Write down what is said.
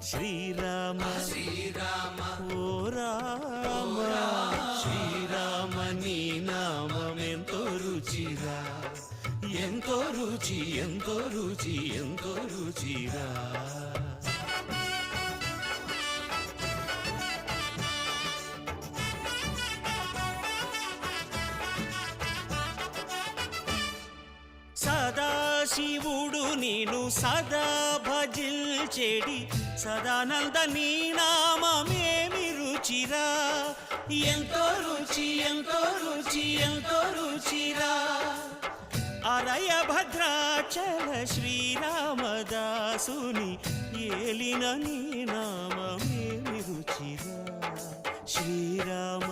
శ్రీరామ శ్రీరామ ఓ రామ శ్రీరామ నీ నామమెంతో రుచిరా, ఎంతో రుచి ఎంతో రుచి ఎంతో రుచిరా. సదాశివుడు నేను సదా భజిల్చెడి సదానంద నీ నామమేమి రుచిరా, ఎంతో రుచి ఎంతో రుచి ఎంతో రుచిరా. అరయ భద్రాచల శ్రీరామదాసుని ఏలిన నీ నామమేమి రుచిరా, శ్రీరామ